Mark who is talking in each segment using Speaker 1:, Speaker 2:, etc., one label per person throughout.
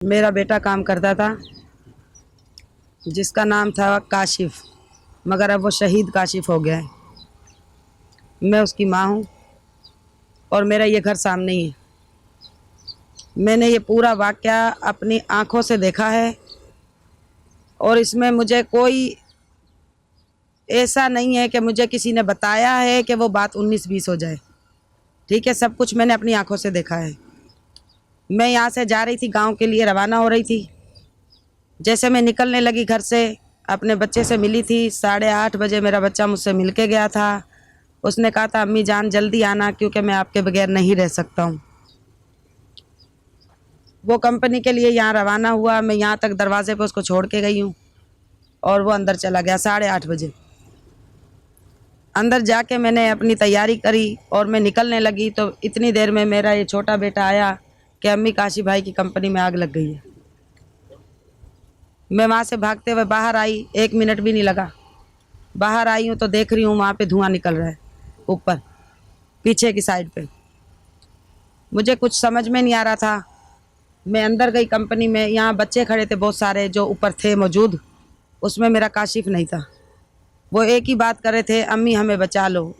Speaker 1: मेरा बेटा काम करता था जिसका नाम था काशिफ, मगर अब वो शहीद काशिफ हो गया है। मैं उसकी माँ हूँ और मेरा ये घर सामने ही है। मैंने ये पूरा वाक़या अपनी आँखों से देखा है और इसमें मुझे कोई ऐसा नहीं है कि मुझे किसी ने बताया है कि वो बात 19-20 हो जाए। ठीक है, सब कुछ मैंने अपनी आँखों से देखा है। मैं यहाँ से जा रही थी, गांव के लिए रवाना हो रही थी। जैसे मैं निकलने लगी घर से, अपने बच्चे से मिली थी। 8:30 बजे मेरा बच्चा मुझसे मिल के गया था। उसने कहा था, अम्मी जान जल्दी आना क्योंकि मैं आपके बगैर नहीं रह सकता हूँ। वो कंपनी के लिए यहाँ रवाना हुआ। मैं यहाँ तक दरवाजे पे उसको छोड़ के गई हूँ और वो अंदर चला गया 8:30 बजे। अंदर जाके मैंने अपनी तैयारी करी और मैं निकलने लगी तो इतनी देर में मेरा ये छोटा बेटा आया कि अम्मी काशी भाई की कंपनी में आग लग गई है। मैं वहाँ से भागते हुए बाहर आई, 1 मिनट भी नहीं लगा। बाहर आई हूँ तो देख रही हूँ वहाँ पे धुआं निकल रहा है ऊपर पीछे की साइड पे। मुझे कुछ समझ में नहीं आ रहा था। मैं अंदर गई कंपनी में, यहाँ बच्चे खड़े थे बहुत सारे जो ऊपर थे मौजूद। उसमें मेरा काशिफ नहीं था। वो एक ही बात कर रहे थे, अम्मी हमें बचा लो,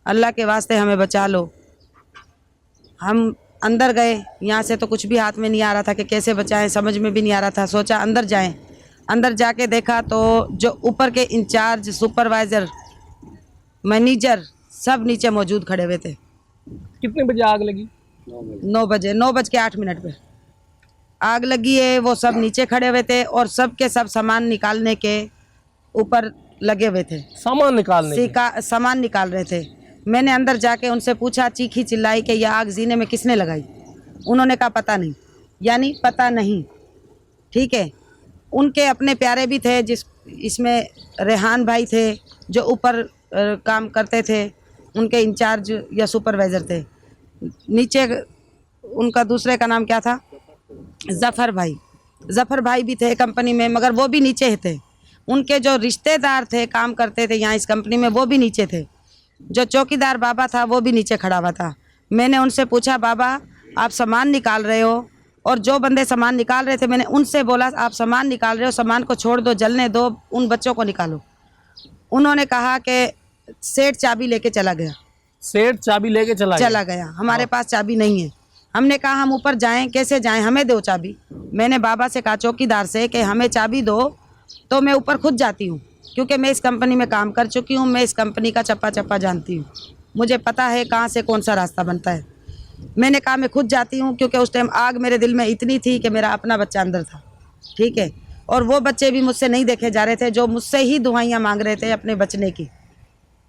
Speaker 1: अल्लाह के वास्ते हमें बचा लो। हम अंदर गए, यहाँ से तो कुछ भी हाथ में नहीं आ रहा था कि कैसे बचाएं, समझ में भी नहीं आ रहा था। सोचा अंदर जाएं। अंदर जाके देखा तो जो ऊपर के इंचार्ज, सुपरवाइज़र, मैनेजर सब नीचे मौजूद खड़े हुए थे।
Speaker 2: कितने बजे आग लगी?
Speaker 1: 9 बजे, 9:08 पे आग लगी है। वो सब नीचे खड़े हुए थे और सब के सब सामान निकालने के ऊपर लगे हुए थे।
Speaker 2: सामान निकालने
Speaker 1: सामान निकाल रहे थे। मैंने अंदर जाके उनसे पूछा, चीखी चिल्लाई कि यह आग जीने में किसने लगाई? उन्होंने कहा पता नहीं, यानी पता नहीं। ठीक है, उनके अपने प्यारे भी थे, इसमें रेहान भाई थे जो ऊपर काम करते थे, उनके इंचार्ज या सुपरवाइज़र थे। नीचे उनका दूसरे का नाम क्या था, ज़फ़र भाई। ज़फ़र भाई भी थे कंपनी में, मगर वो भी नीचे थे। उनके जो रिश्तेदार थे, काम करते थे यहाँ इस कंपनी में, वो भी नीचे थे। जो चौकीदार बाबा था वो भी नीचे खड़ा हुआ था। मैंने उनसे पूछा, बाबा आप सामान निकाल रहे हो? और जो बंदे सामान निकाल रहे थे मैंने उनसे बोला, आप सामान निकाल रहे हो, सामान को छोड़ दो, जलने दो, उन बच्चों को निकालो। उन्होंने कहा कि सेठ चाबी लेके चला गया।
Speaker 2: सेठ चाबी लेके चला
Speaker 1: गया। हमारे पास चाबी नहीं है। हमने कहा हम ऊपर जाएं, कैसे जाएं, हमें दो चाबी। मैंने बाबा से कहा, चौकीदार से, कि हमें चाबी दो तो मैं ऊपर खुद जाती हूँ, क्योंकि मैं इस कंपनी में काम कर चुकी हूँ। मैं इस कंपनी का चप्पा चप्पा जानती हूँ, मुझे पता है कहाँ से कौन सा रास्ता बनता है। मैंने कहा मैं खुद जाती हूँ, क्योंकि उस टाइम आग मेरे दिल में इतनी थी कि मेरा अपना बच्चा अंदर था। ठीक है, और वो बच्चे भी मुझसे नहीं देखे जा रहे थे जो मुझसे ही दुआइयाँ मांग रहे थे अपने बचने की।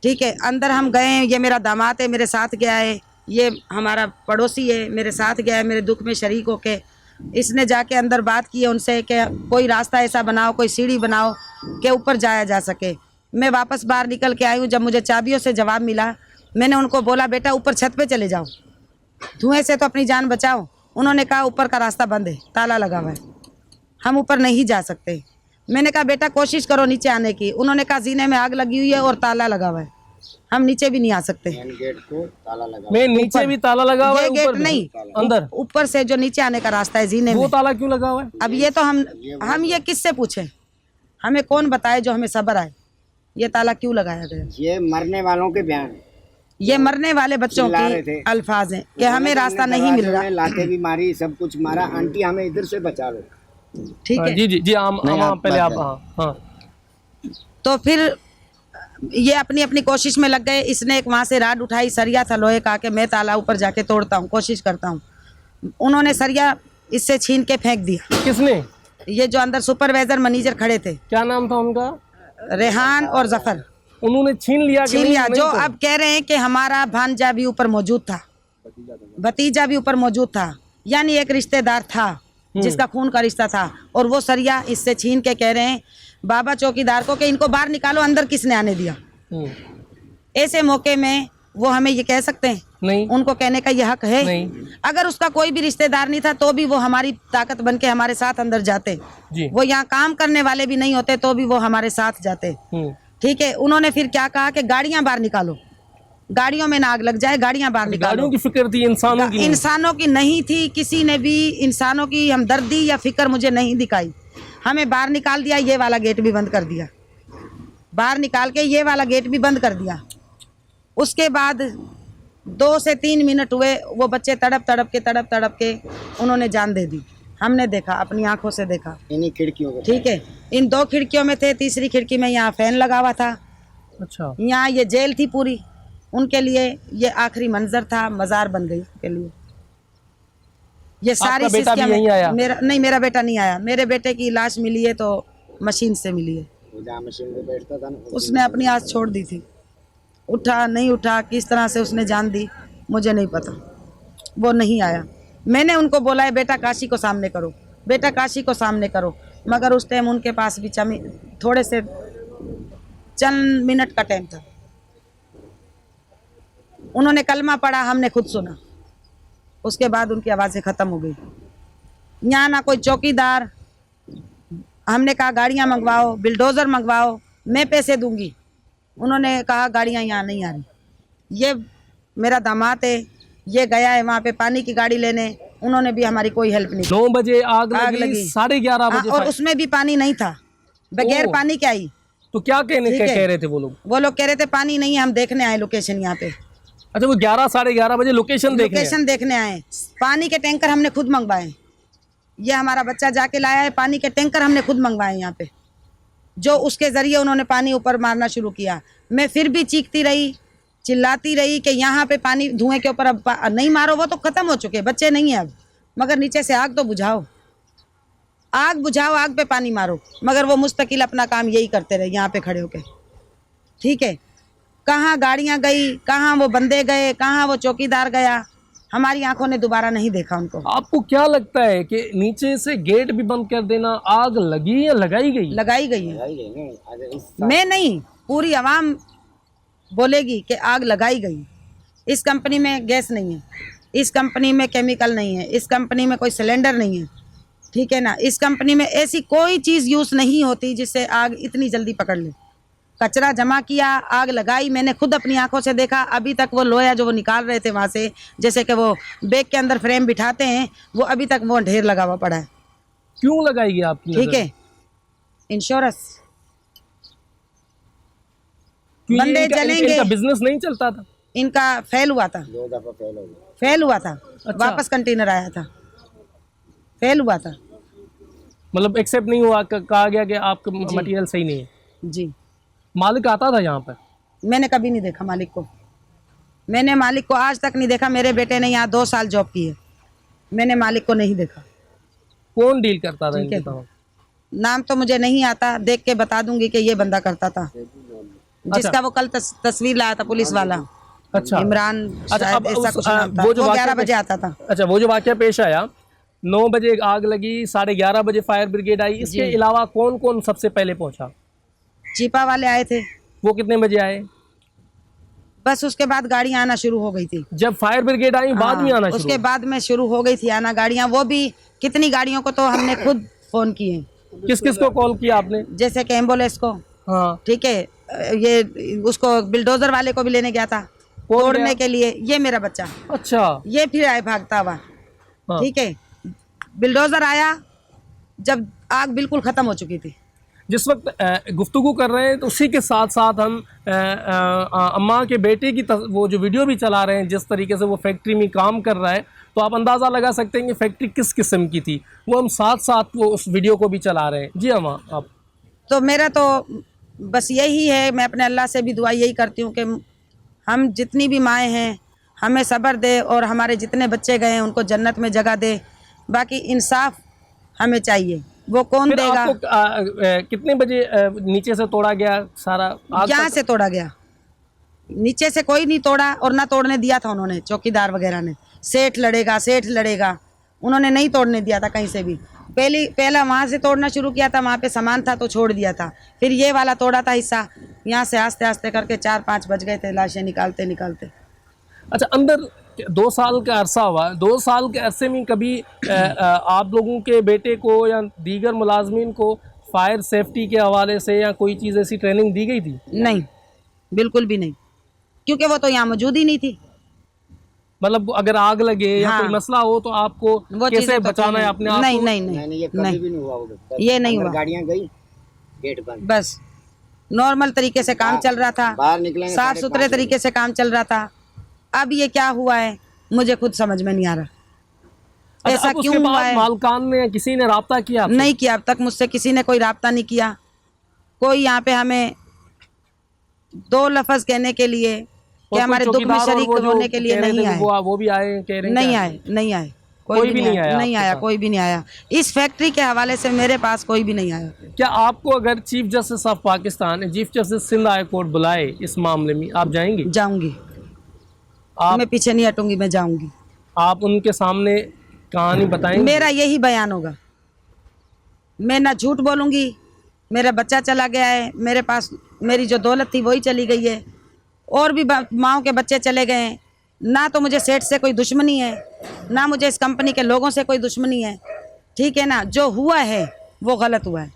Speaker 1: ठीक है, अंदर हम गए। ये मेरा दामाद है, मेरे साथ गया है। ये हमारा पड़ोसी है, मेरे साथ गया है, मेरे दुख में शरीक होके। इसने जाके अंदर बात की है उनसे कि कोई रास्ता ऐसा बनाओ, कोई सीढ़ी बनाओ कि ऊपर जाया जा सके। मैं वापस बाहर निकल के आई हूँ। जब मुझे चाबियों से जवाब मिला, मैंने उनको बोला, बेटा ऊपर छत पे चले जाओ, धुएं से तो अपनी जान बचाओ। उन्होंने कहा ऊपर का रास्ता बंद है, ताला लगा हुआ है, हम ऊपर नहीं जा सकते। मैंने कहा बेटा कोशिश करो नीचे आने की। उन्होंने कहा जीने में आग लगी हुई है और ताला लगा हुआ है, हम नीचे भी नहीं आ सकते।
Speaker 3: मेन गेट को ताला लगा,
Speaker 2: मैं नीचे भी ताला लगा हुआ है,
Speaker 1: ये गेट
Speaker 2: ऊपर
Speaker 1: नहीं,
Speaker 2: अंदर
Speaker 1: ऊपर से जो नीचे आने का रास्ता है जीने में,
Speaker 2: वो ताला क्यों लगा हुआ है?
Speaker 1: अब ये तो हम ये किससे पूछे? हमें कौन बताए जो हमें सब्र आए? ये ताला क्यों लगाया गया?
Speaker 3: ये मरने वालों के बयान,
Speaker 1: ये मरने वाले बच्चों
Speaker 3: चिल्ला रहे
Speaker 1: की
Speaker 3: थे।
Speaker 1: अल्फाज हैं कि हमें रास्ता नहीं मिल रहा।
Speaker 3: लाते भी मारी, सब कुछ मारा, आंटी हमें इधर से बचा लो।
Speaker 1: ठीक है,
Speaker 2: जी जी जी, हम पहले आप हाँ।
Speaker 1: तो फिर ये अपनी अपनी कोशिश में लग गए। इसने एक वहाँ से राड उठाई, सरिया था लोहे का, कि मैं ताला ऊपर जाके तोड़ता हूँ, कोशिश करता हूँ। उन्होंने सरिया इससे छीन के फेंक दिया।
Speaker 2: किसने?
Speaker 1: ये जो अंदर सुपरवाइजर मैनेजर खड़े थे,
Speaker 2: क्या नाम था उनका?
Speaker 1: रेहान और ज़फ़र।
Speaker 2: उन्होंने छीन लिया
Speaker 1: जो अब कह रहे हैं कि हमारा भांजा भी ऊपर मौजूद था, भतीजा भी ऊपर मौजूद था, यानी एक रिश्तेदार था जिसका खून का रिश्ता था। और वो सरिया इससे छीन के कह रहे हैं बाबा चौकीदार को कि इनको बाहर निकालो, अंदर किसने आने दिया? ऐसे मौके में वो हमें ये कह सकते हैं?
Speaker 2: नहीं,
Speaker 1: उनको कहने का ये हक है?
Speaker 2: नहीं।
Speaker 1: अगर उसका कोई भी रिश्तेदार नहीं था तो भी वो हमारी ताकत बन के हमारे साथ अंदर जाते
Speaker 2: जी।
Speaker 1: वो यहाँ काम करने वाले भी नहीं होते तो भी वो हमारे साथ जाते। ठीक है, उन्होंने फिर क्या कहा कि गाड़ियां बाहर निकालो। गाड़ियों में ना आग लग जाए, गाड़ियां बाहर निकालो।
Speaker 2: गाड़ियों की फिक्र थी, इंसानों की नहीं।
Speaker 1: इंसानों की नहीं थी, किसी ने भी इंसानों की हमदर्दी या फिक्र मुझे नहीं दिखाई। हमें बाहर निकाल दिया, ये वाला गेट भी बंद कर दिया, बाहर निकाल के ये वाला गेट भी बंद कर दिया। उसके बाद 2 से 3 मिनट हुए, वो बच्चे तड़प तड़प के उन्होंने जान दे दी। हमने देखा, अपनी आंखों से देखा।
Speaker 3: इन्हीं खिड़कियों को।
Speaker 1: ठीक है, इन 2 खिड़कियों में थे, तीसरी खिड़की में यहाँ फैन लगा हुआ था।
Speaker 2: अच्छा,
Speaker 1: यहाँ ये जेल थी पूरी, उनके लिए ये आखिरी मंजर था, मज़ार बन गई उनके लिए। ये सारी
Speaker 2: आपका बेटा भी
Speaker 1: सिस्टम
Speaker 2: यहीं आया?
Speaker 1: मेरा बेटा नहीं आया। मेरे बेटे की लाश मिली है तो मशीन से मिली है।
Speaker 3: वो जहाँ मशीन पे बैठता था ना,
Speaker 1: उसने अपनी आस छोड़ दी थी, उठा नहीं उठा, किस तरह से उसने जान दी मुझे नहीं पता। वो नहीं आया। मैंने उनको बोला है बेटा काशी को सामने करो, बेटा काशी को सामने करो, मगर उस टाइम उनके पास भी थोड़े से चंद मिनट का टाइम था। उन्होंने कलमा पढ़ा, हमने खुद सुना, उसके बाद उनकी आवाज़ें ख़त्म हो गई। यहाँ ना कोई चौकीदार, हमने कहा गाड़ियाँ मंगवाओ, बिल्डोज़र मंगवाओ, मैं पैसे दूंगी। उन्होंने कहा गाड़ियाँ यहाँ नहीं आ रही। ये मेरा दामाद है, ये गया है वहाँ पे पानी की गाड़ी लेने, उन्होंने भी हमारी कोई हेल्प नहीं की।
Speaker 2: 9 बजे आग
Speaker 1: आग
Speaker 2: लगी,
Speaker 1: लगी।
Speaker 2: 11:30 बजे
Speaker 1: और उसमें भी पानी नहीं था, बगैर
Speaker 2: ओह।
Speaker 1: पानी के आई।
Speaker 2: तो क्या
Speaker 1: ठीक है।
Speaker 2: कह रहे थे वो लोग?
Speaker 1: वो लोग कह रहे थे पानी नहीं है, हम देखने आए लोकेशन यहाँ पे।
Speaker 2: अच्छा, वो 11-11:30 बजे लोकेशन
Speaker 1: देखने आए। पानी के टैंकर हमने खुद मंगवाए, ये हमारा बच्चा जाके लाया है, पानी के टैंकर हमने खुद मंगवाए यहाँ पे, जो उसके ज़रिए उन्होंने पानी ऊपर मारना शुरू किया। मैं फिर भी चीखती रही, चिल्लाती रही कि यहाँ पे पानी धुएं के ऊपर अब नहीं मारो, वो तो ख़त्म हो चुके, बच्चे नहीं हैं अब, मगर नीचे से आग तो बुझाओ, आग बुझाओ, आग पे पानी मारो। मगर वो मुस्तकिल अपना काम यही करते रहे यहाँ पे खड़े होके। ठीक है, कहाँ गाड़ियाँ गई, कहाँ वो बंदे गए, कहाँ वो चौकीदार गया, हमारी आंखों ने दोबारा नहीं देखा उनको।
Speaker 2: आपको क्या लगता है कि नीचे से गेट भी बंद कर देना, आग लगी या लगाई गई?
Speaker 1: लगाई गई है। मैं नहीं, पूरी आवाम बोलेगी कि आग लगाई गई। इस कंपनी में गैस नहीं है, इस कंपनी में केमिकल नहीं है, इस कंपनी में कोई सिलेंडर नहीं है, ठीक है ना। इस कंपनी में ऐसी कोई चीज़ यूज़ नहीं होती जिससे आग इतनी जल्दी पकड़ ले। कचरा जमा किया, आग लगाई, मैंने खुद अपनी आंखों से देखा। अभी तक वो लोहा जो वो निकाल रहे थे वहाँ से, जैसे कि वो बैग के अंदर फ्रेम बिठाते हैं, वो अभी तक वो ढेर लगा हुआ पड़ा है।
Speaker 2: क्यों लगाई आपकी
Speaker 1: ठीक
Speaker 2: नज़र?
Speaker 1: है, इंश्योरेंस,
Speaker 2: क्यों ये
Speaker 1: बंदे जलेंगे।
Speaker 2: इनका बिजनेस नहीं चलता था?
Speaker 1: इनका फेल हुआ था,
Speaker 3: 2 दफा फेल हो गया।
Speaker 1: फेल हुआ था।
Speaker 2: अच्छा।
Speaker 1: वापस कंटेनर आया था, फेल हुआ था।
Speaker 2: मतलब एक्सेप्ट नहीं हुआ, कहा गया कि आपका मटेरियल सही नहीं है।
Speaker 1: जी,
Speaker 2: मालिक आता था यहाँ पर?
Speaker 1: मैंने कभी नहीं देखा मालिक को, मैंने मालिक को आज तक नहीं देखा। मेरे बेटे ने यहाँ 2 साल जॉब की है, मैंने मालिक को नहीं देखा।
Speaker 2: कौन डील करता था
Speaker 1: ठीक है,
Speaker 2: इनके साथ?
Speaker 1: नाम तो मुझे नहीं आता, देख के बता दूंगी कि ये बंदा करता था, जिसका वो कल तस्वीर लाया था पुलिस वाला।
Speaker 2: अच्छा,
Speaker 1: इमरान,
Speaker 2: अच्छा,
Speaker 1: शायद
Speaker 2: अब
Speaker 1: ऐसा
Speaker 2: उस-
Speaker 1: कुछ नाम था।
Speaker 2: वो जो
Speaker 1: वो
Speaker 2: वाकया
Speaker 1: 11 बजे आता था।
Speaker 2: अच्छा, वो जो वाकया पेश आया, 9 बजे आग लगी, 11:30 बजे फायर ब्रिगेड आई, इसके
Speaker 1: जी।
Speaker 2: अलावा कौन कौन सबसे पहले पहुंचा?
Speaker 1: चीपा वाले आए थे,
Speaker 2: वो कितने बजे आए?
Speaker 1: बस उसके बाद गाड़ियाँ आना शुरू हो गई थी।
Speaker 2: जब फायर ब्रिगेड आई बाद में आना शुरू?
Speaker 1: उसके बाद में शुरू हो गई थी आना गाड़ियाँ, वो भी कितनी गाड़ियों को तो हमने खुद फ़ोन किए।
Speaker 2: किस किस को कॉल किया आपने?
Speaker 1: जैसे कि एम्बुलेंस को,
Speaker 2: हाँ,
Speaker 1: ठीक है, ये उसको बिल्डोजर वाले को भी लेने गया था
Speaker 2: कौन
Speaker 1: तोड़ने
Speaker 2: गया?
Speaker 1: के लिए, ये मेरा बच्चा,
Speaker 2: अच्छा,
Speaker 1: ये फिर आए भागता हुआ।
Speaker 2: हाँ।
Speaker 1: ठीक है, बिल्डोजर आया जब आग बिल्कुल ख़त्म हो चुकी थी।
Speaker 2: जिस वक्त गुफ्तगू कर रहे हैं तो उसी के साथ साथ हम अम्मा के बेटे की वो जो वीडियो भी चला रहे हैं, जिस तरीके से वो फैक्ट्री में काम कर रहा है, तो आप अंदाज़ा लगा सकते हैं कि फैक्ट्री किस किस्म की थी। वो हम साथ साथ वो उस वीडियो को भी चला रहे हैं। जी अम्मा, आप?
Speaker 1: तो मेरा तो बस यही है, मैं अपने अल्लाह से भी दुआ यही करती हूँ कि हम जितनी भी माएँ हैं हमें सब्र दे, और हमारे जितने बच्चे गए हैं उनको जन्नत में जगह दे। बाकी इंसाफ हमें चाहिए, वो कौन
Speaker 2: फिर
Speaker 1: देगा।
Speaker 2: आपको कितने बजे नीचे से तोड़ा गया सारा आग
Speaker 1: यहाँ
Speaker 2: तक?
Speaker 1: से तोड़ा गया, नीचे से कोई नहीं तोड़ा, और ना तोड़ने दिया था उन्होंने, चौकीदार वगैरह ने। सेठ लड़ेगा, सेठ लड़ेगा, उन्होंने नहीं तोड़ने दिया था कहीं से भी। पहला वहाँ से तोड़ना शुरू किया था, वहाँ पे सामान था तो छोड़ दिया था, फिर ये वाला तोड़ा था हिस्सा। यहाँ से आस्ते आस्ते करके 4-5 बज गए थे लाशें निकालते निकालते।
Speaker 2: अच्छा, अंदर 2 साल का अरसा हुआ, 2 साल के अरसे में कभी आप लोगों के बेटे को या दीगर मुलाजमीन को फायर सेफ्टी के हवाले से या कोई चीज़ ऐसी ट्रेनिंग दी गई थी?
Speaker 1: नहीं, बिल्कुल भी नहीं, क्योंकि वो तो यहाँ मौजूद ही नहीं थी।
Speaker 2: मतलब अगर आग लगे या
Speaker 1: हाँ।
Speaker 2: कोई मसला हो तो आपको
Speaker 1: वो
Speaker 2: कैसे
Speaker 1: चीज़ें तो
Speaker 2: बचाना है
Speaker 1: नहीं-
Speaker 2: अपने आप
Speaker 1: नहीं
Speaker 2: को?
Speaker 1: नहीं
Speaker 3: नहीं
Speaker 1: नहीं
Speaker 3: नहीं, ये कभी भी नहीं हुआ होगा।
Speaker 1: ये नहीं
Speaker 3: अंदर
Speaker 1: हुआ।
Speaker 3: गाड़ियां गई, गेट बंद,
Speaker 1: बस नॉर्मल तरीके से काम चल रहा था,
Speaker 3: बाहर निकलेंगे
Speaker 1: साफ
Speaker 3: 5:30
Speaker 1: सुथरे तरीके से काम चल रहा था। अब ये क्या हुआ है मुझे खुद समझ में नहीं आ रहा,
Speaker 2: अच्छा,
Speaker 1: ऐसा
Speaker 2: अब उसके
Speaker 1: क्यों हुआ
Speaker 2: बाद
Speaker 1: है।
Speaker 2: मालकान ने या किसी ने राब्ता किया आपसे?
Speaker 1: नहीं किया, अब तक मुझसे किसी ने कोई राब्ता नहीं किया। कोई यहाँ पे हमें दो लफ्ज कहने के लिए कि
Speaker 2: और
Speaker 1: हमारे
Speaker 2: कोई
Speaker 1: दुख में
Speaker 2: चौकीदार और
Speaker 1: शरीक
Speaker 2: वो जो
Speaker 1: होने के लिए
Speaker 2: कह रहे
Speaker 1: नहीं
Speaker 2: थे
Speaker 1: आए।
Speaker 2: वो भी आए कह रहे हैं
Speaker 1: नहीं
Speaker 2: क्या?
Speaker 1: आए, नहीं आए,
Speaker 2: कोई भी नहीं आया
Speaker 1: नहीं
Speaker 2: आपके
Speaker 1: आया,
Speaker 2: पास?
Speaker 1: कोई भी नहीं आया। इस फैक्ट्री के हवाले से मेरे पास कोई भी नहीं आया।
Speaker 2: क्या आपको अगर chief justice of Pakistan, chief justice Sindh high court बुलाए इस मामले में, आप जाएंगी?
Speaker 1: जाऊंगी,
Speaker 2: आप
Speaker 1: मैं पीछे नहीं हटूंगी, मैं जाऊंगी।
Speaker 2: आप उनके सामने कहानी बताएंगे?
Speaker 1: मेरा यही बयान होगा, मैं ना झूठ बोलूंगी। मेरा बच्चा चला गया है, मेरे पास मेरी जो दौलत थी वही चली गई है, और भी माओ के बच्चे चले गए हैं। ना तो मुझे सेठ से कोई दुश्मनी है, ना मुझे इस कंपनी के लोगों से कोई दुश्मनी है, ठीक है ना। जो हुआ है वो गलत हुआ है।